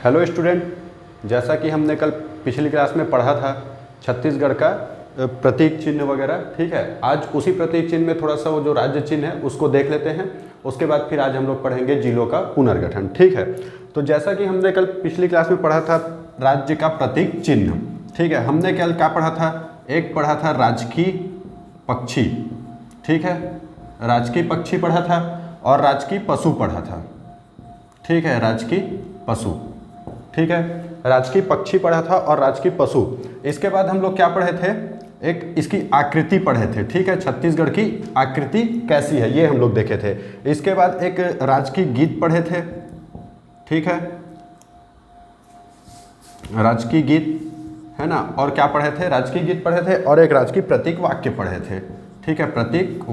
Hello student, जैसा कि हमने कल पिछली क्लास में पढ़ा था छत्तीसगढ़ का प्रतीक चिन्ह वगैरह, ठीक है। आज उसी प्रतीक चिन्ह में थोड़ा सा वो जो राज्य चिन्ह है उसको देख लेते हैं। उसके बाद फिर आज हम लोग पढ़ेंगे जिलों का पुनर्गठन, ठीक है। तो जैसा कि हमने कल पिछली क्लास में पढ़ा था राज्य का प्रतीक चिन्ह, ठीक है। हमने कल क्या पढ़ा था? एक पढ़ा था राजकीय पक्षी, ठीक है। राजकीय पक्षी पढ़ा था और राजकीय पशु पढ़ा था, ठीक है। राजकीय पशु, ठीक है। राजकीय पक्षी पढ़ा था और राजकीय पशु। इसके बाद हम लोग क्या पढ़े थे? एक इसकी आकृति पढ़े थे, ठीक है। छत्तीसगढ़ की आकृति कैसी है ये हम लोग देखे थे। इसके बाद एक राजकीय गीत पढ़े थे, ठीक है। राजकीय गीत है ना। और क्या पढ़े थे? राजकीय गीत पढ़े थे और एक राजकीय प्रतीक वाक्य पढ़े थे, ठीक है। प्रतीक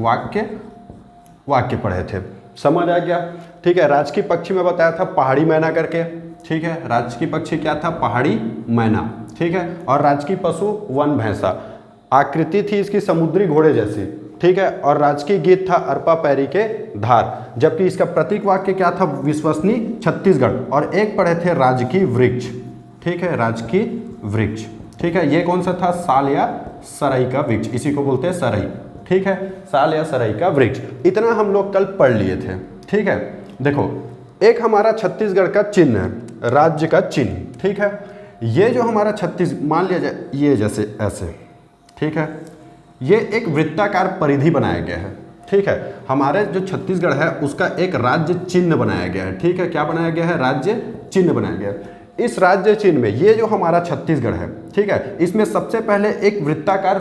वाक्य पढ़े थे। समझ आ गया, ठीक है। राजकीय पक्षी में बताया था पहाड़ी मैना करके, ठीक है। राजकीय पक्षी क्या था? पहाड़ी मैना, ठीक है। और राजकीय पशु वन भैंसा। आकृति थी इसकी समुद्री घोड़े जैसी, ठीक है। और राजकीय गीत था अरपा पैरी के धार। जबकि इसका प्रतीक वाक्य क्या था? विश्वसनीय छत्तीसगढ़। और एक पढ़े थे राजकीय वृक्ष, ठीक है। राजकीय वृक्ष, ठीक है। ये कौन सा था? साल या सरई का वृक्ष, इसी को बोलते हैं सरई, ठीक है। साल या सरई का वृक्ष। इतना हम लोग कल पढ़ लिए थे, ठीक है। देखो, एक हमारा छत्तीसगढ़ का चिन्ह है, राज्य का चिन्ह, ठीक है। ये जो हमारा मान लिया जाए ये जैसे ऐसे, ठीक है। ये एक वृत्ताकार परिधि बनाया गया है, ठीक है। हमारे जो छत्तीसगढ़ है उसका एक राज्य चिन्ह बनाया गया है, ठीक है। क्या बनाया गया है? राज्य चिन्ह बनाया गया है। इस राज्य चिन्ह में ये जो हमारा छत्तीसगढ़ है, ठीक है, इसमें सबसे पहले एक वृत्ताकार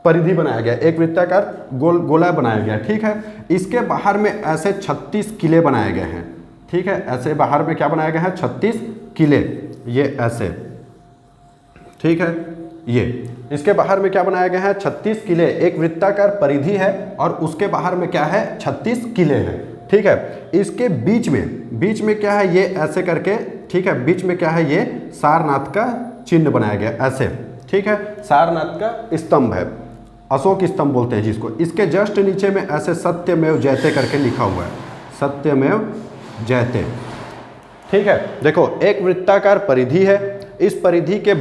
परिधि बनाया गया, एक वृत्ताकार गोला बनाया गया, ठीक है। इसके बाहर में ऐसे 36 किले बनाए गए हैं, ठीक है। ऐसे बाहर में क्या बनाया गया है? 36 किले, ये ऐसे, ठीक है। ये इसके बाहर में क्या बनाया गया है? 36 किले। एक वृत्ताकार परिधि है और उसके बाहर में क्या है? 36 किले हैं, ठीक है। इसके बीच में क्या है? ये ऐसे करके, ठीक है। बीच में क्या है? ये सारनाथ का चिन्ह बनाया गया ऐसे, ठीक है। सारनाथ का स्तंभ है, अशोक स्तंभ बोलते हैं जिसको। इसके जस्ट नीचे में ऐसे सत्यमेव जयते करके लिखा हुआ है, सत्यमेव जयते, ठीक है। देखो, एक वृत्ताकार परिधि है। इस परिधि के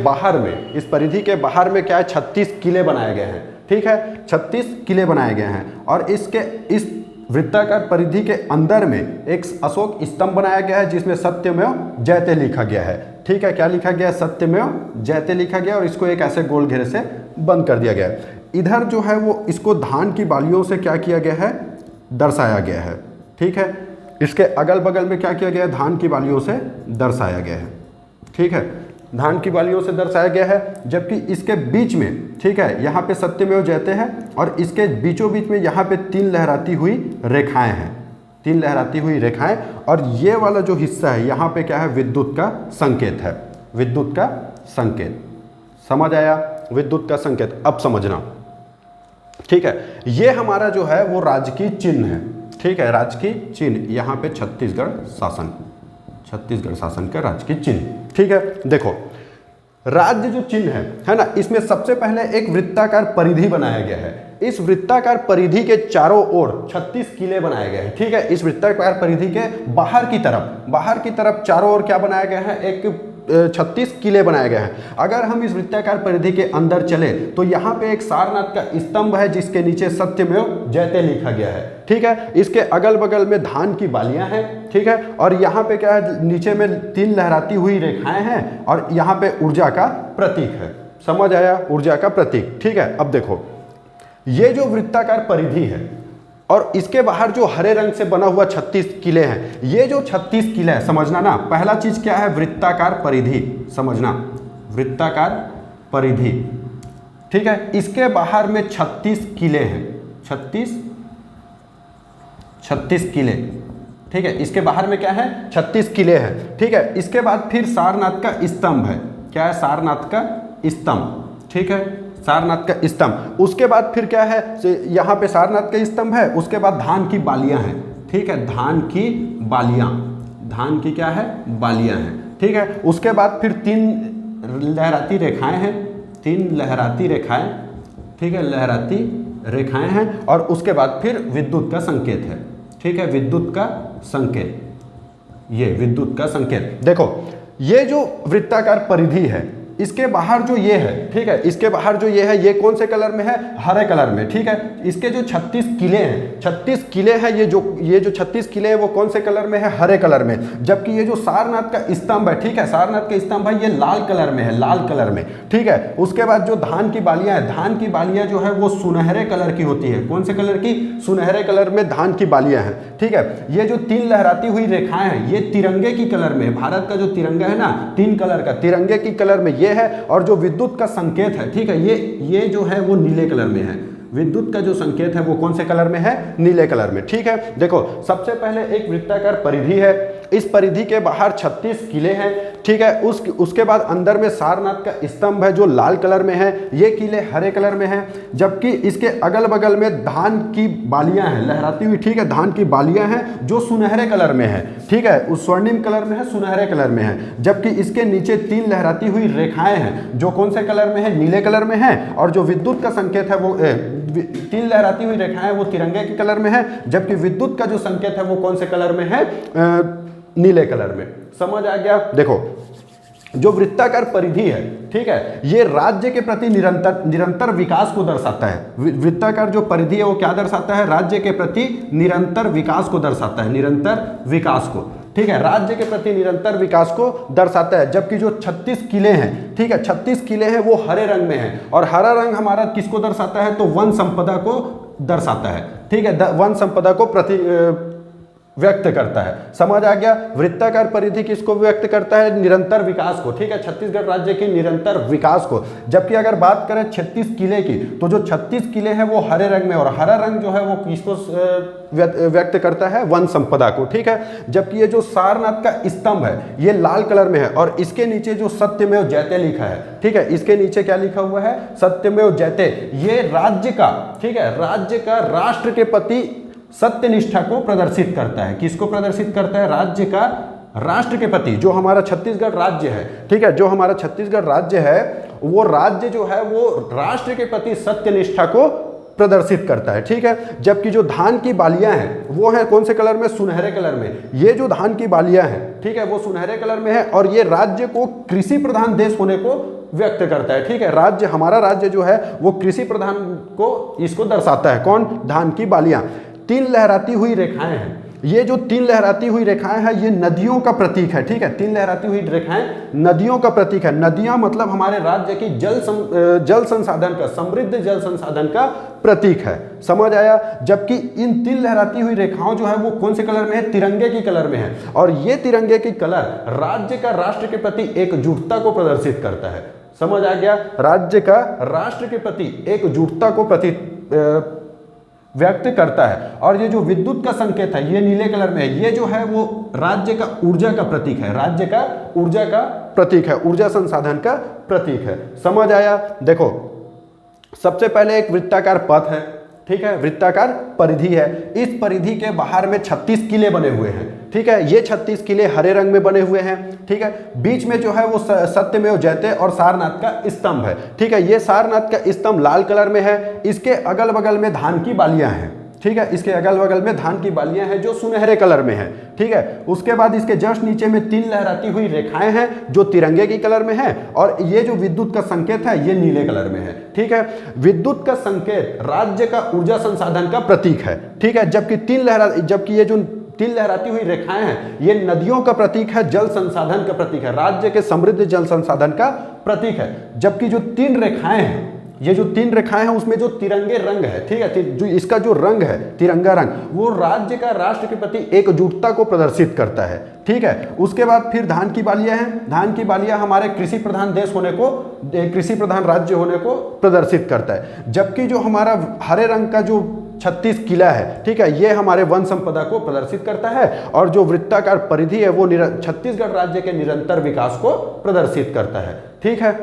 बाहर में क्या है? 36 किले बनाए गए हैं, ठीक है। 36 किले बनाए गए हैं। और इस वृत्ताकार परिधि के अंदर में एक अशोक स्तंभ बनाया गया है जिसमें सत्यमेव जयते लिखा गया है, ठीक है। क्या लिखा गया? सत्यमेव जयते लिखा गया। और इसको एक ऐसे गोल घेरे से बंद कर दिया गया है। इधर जो है वो इसको धान की बालियों से क्या किया गया है? दर्शाया गया है, ठीक है। इसके अगल बगल में क्या किया गया है? धान की बालियों से दर्शाया गया है, ठीक है। धान की बालियों से दर्शाया गया है। जबकि इसके बीच में, ठीक है, यहाँ पे सत्यमेव जयते हैं और इसके बीचों बीच में यहाँ पे 3 लहराती हुई रेखाएं हैं, 3 लहराती हुई रेखाएं। और ये वाला जो हिस्सा है यहाँ पे क्या है? विद्युत का संकेत है, विद्युत का संकेत। समझ आया? विद्युत का संकेत। अब समझना, ठीक है। ये हमारा जो है वो राजकीय चिन्ह है, ठीक है। राजकीय चिन्ह यहाँ पे छत्तीसगढ़ शासन का राजकीय चिन्ह, ठीक है। देखो, राज्य जो चिन्ह है ना, इसमें सबसे पहले एक वृत्ताकार परिधि बनाया गया है। इस वृत्ताकार परिधि के चारों ओर 36 किले बनाए गए हैं, ठीक है। इस वृत्ताकार परिधि के बाहर की तरफ चारों ओर क्या बनाया गया है? एक 36 किले बनाए गए हैं। अगर हम इस वृत्ताकार परिधि के अंदर चले तो यहाँ पे एक सारनाथ का स्तंभ है जिसके नीचे सत्यमेव जयते लिखा गया है, ठीक है। इसके अगल बगल में धान की बालियां हैं, ठीक है। और यहाँ पे क्या है? नीचे में 3 लहराती हुई रेखाएं हैं और यहाँ पे ऊर्जा का प्रतीक है। समझ आया? ऊर्जा का प्रतीक, ठीक है। अब देखो, ये जो वृत्ताकार परिधि है और इसके बाहर जो हरे रंग से बना हुआ 36 किले हैं, ये जो 36 किले हैं, समझना ना, पहला चीज क्या है? वृत्ताकार परिधि, समझना, वृत्ताकार परिधि, ठीक है। इसके बाहर में 36 किले हैं, 36 किले, ठीक है। इसके बाहर में क्या है? 36 किले हैं, ठीक है। इसके बाद फिर सारनाथ का स्तंभ है। क्या है? सारनाथ का स्तंभ, ठीक है। सारनाथ का स्तंभ। उसके बाद फिर क्या है? यहाँ पे सारनाथ का स्तंभ है। उसके बाद धान की बालियां हैं, ठीक है। धान की क्या है? बालियां हैं, ठीक है। उसके बाद फिर 3 लहराती रेखाएं हैं, 3 लहराती रेखाएं, ठीक है। लहराती रेखाएं हैं। और उसके बाद फिर विद्युत का संकेत है, ठीक है। विद्युत का संकेत, ये विद्युत का संकेत। देखो ये जो वृत्ताकार परिधि है इसके बाहर जो ये है, ठीक है, इसके बाहर जो ये है ये कौन से कलर में है, हरे कलर में, ठीक है। इसके जो 36 किले हैं, 36 किले हैं, ये जो 36 किले हैं वो कौन से कलर में है, हरे कलर में। जबकि ये जो सारनाथ का स्तंभ है, ठीक है, सारनाथ का स्तंभ है, ये लाल कलर में है, लाल कलर में, ठीक है। उसके बाद जो धान की बालियां है, धान की बालियां जो है वो सुनहरे कलर की होती है। कौन से कलर की, सुनहरे कलर में धान की बालियां हैं, ठीक है। ये जो 3 लहराती हुई रेखाएं हैं ये तिरंगे की कलर में, भारत का जो तिरंगा है ना 3 कलर का, तिरंगे की कलर में ये है। और जो विद्युत का संकेत है, ठीक है, ये जो है वो नीले कलर में है। विद्युत का जो संकेत है वो कौन से कलर में है, नीले कलर में, ठीक है। देखो सबसे पहले एक वृत्ताकार परिधि है, इस परिधि के बाहर 36 किले हैं, ठीक है। उसके बाद अंदर में सारनाथ का स्तंभ है जो लाल कलर में है, ये किले हरे कलर में हैं। जबकि इसके अगल बगल में धान की बालियां हैं लहराती हुई, ठीक है, धान की बालियां हैं जो सुनहरे कलर में है, ठीक है, उस स्वर्णिम कलर में है, सुनहरे कलर में है। जबकि इसके नीचे 3 लहराती हुई रेखाएं हैं जो कौन से कलर में है, नीले कलर में है। और जो विद्युत का संकेत है वो 3 लहराती हुई रेखाएं वो तिरंगे के कलर में है। जबकि विद्युत का जो संकेत है वो कौन से कलर में है, नीले कलर में। समझ आ गया। देखो जो वृत्ताकार परिधि है, ठीक है, ये राज्य के प्रति निरंतर विकास को दर्शाता है। वृत्ताकार जो परिधि है वो क्या दर्शाता है, राज्य के प्रति निरंतर विकास को दर्शाता है, निरंतर विकास को, ठीक है, राज्य के प्रति निरंतर विकास को दर्शाता है। जबकि जो 36 किले हैं, ठीक है, 36 किले हैं वो हरे रंग में हैं। और हरा रंग हमारा किसको दर्शाता है, तो वन संपदा को दर्शाता है, ठीक है, वन संपदा को व्यक्त करता है। समझ आ गया। वृत्ताकार परिधि किसको व्यक्त करता है, निरंतर विकास को, ठीक है, छत्तीसगढ़ राज्य के निरंतर विकास को। जबकि अगर बात करें 36 किले की, तो जो 36 किले हैं वो हरे रंग में, और हरा रंग जो है वो किसको व्यक्त करता है, वन संपदा को, ठीक है। जबकि ये जो सारनाथ का स्तंभ है ये लाल कलर में है, और इसके नीचे जो सत्यमेव जयते लिखा है, ठीक है, इसके नीचे क्या लिखा हुआ है, सत्यमेव जयते, ये राज्य का, ठीक है, राज्य का राष्ट्र के प्रति सत्यनिष्ठा को प्रदर्शित करता है। किसको प्रदर्शित करता है, राज्य का राष्ट्र के प्रति। जो हमारा छत्तीसगढ़ राज्य है, ठीक है, जो हमारा छत्तीसगढ़ राज्य है वो राज्य जो है वो राष्ट्र के प्रति सत्यनिष्ठा को प्रदर्शित करता है, ठीक है। जबकि जो धान की बालियां हैं वो है कौन से कलर में, सुनहरे कलर में। ये जो धान की बालियां हैं, ठीक है, वो सुनहरे कलर में है, और ये राज्य को कृषि प्रधान देश होने को व्यक्त करता है, ठीक है। राज्य, हमारा राज्य जो है वो कृषि प्रधान को इसको दर्शाता है। कौन, धान की बालियां। 3 लहराती हुई रेखाएं हैं, ये जो 3 लहराती हुई रेखाएं हैं ये नदियों का प्रतीक है, ठीक है, 3 लहराती हुई रेखाएं नदियों का प्रतीक है। नदियां मतलब हमारे राज्य की जल संसाधन का, समृद्ध जल संसाधन का प्रतीक है। समझ आया। जबकि इन 3 लहराती हुई रेखाओं जो है वो कौन से कलर में है, तिरंगे की कलर में है। और ये तिरंगे की कलर राज्य का राष्ट्र के प्रति एकजुटता को प्रदर्शित करता है। समझ आ गया। राज्य का राष्ट्र के प्रति एकजुटता को व्यक्त करता है। और ये जो विद्युत का संकेत है ये नीले कलर में है, ये जो है वो राज्य का ऊर्जा का प्रतीक है, राज्य का ऊर्जा का प्रतीक है, ऊर्जा संसाधन का प्रतीक है। समझ आया। देखो सबसे पहले एक वृत्ताकार पथ है, ठीक है, वृत्ताकार परिधि है। इस परिधि के बाहर में 36 किले बने हुए हैं, ठीक है, ये 36 किले हरे रंग में बने हुए हैं, ठीक है। बीच में जो है वो सत्यमेव जयते और सारनाथ का स्तंभ है, ठीक है, ये सारनाथ का स्तंभ लाल कलर में है। इसके अगल बगल में धान की बालियां हैं, ठीक है, इसके अगल बगल में धान की बालियां हैं जो सुनहरे कलर में है, ठीक है। उसके बाद इसके जस्ट नीचे में 3 लहराती हुई रेखाएं हैं जो तिरंगे की कलर में है, और ये जो विद्युत का संकेत है ये नीले कलर में है, ठीक है। विद्युत का संकेत राज्य का ऊर्जा संसाधन का प्रतीक है, ठीक है। जबकि ये जो 3 लहराती हुई रेखाएं हैं ये नदियों का प्रतीक है, जल संसाधन का प्रतीक है, राज्य के समृद्ध जल संसाधन का प्रतीक है। जबकि जो 3 रेखाएं हैं, ये जो 3 रेखाएं हैं उसमें जो तिरंगे रंग है, ठीक है, जो इसका जो रंग है तिरंगा रंग, वो राज्य का राष्ट्र के प्रति एकजुटता को प्रदर्शित करता है, ठीक है। उसके बाद फिर धान की बालियां हैं। धान की बालियां हमारे कृषि प्रधान देश होने को, कृषि प्रधान राज्य होने को प्रदर्शित करता है। जबकि जो हमारा हरे रंग का जो 36 किला है, ठीक है, ये हमारे वन संपदा को प्रदर्शित करता है। और जो वृत्ताकार परिधि है वो छत्तीसगढ़ राज्य के निरंतर विकास को प्रदर्शित करता है, ठीक है।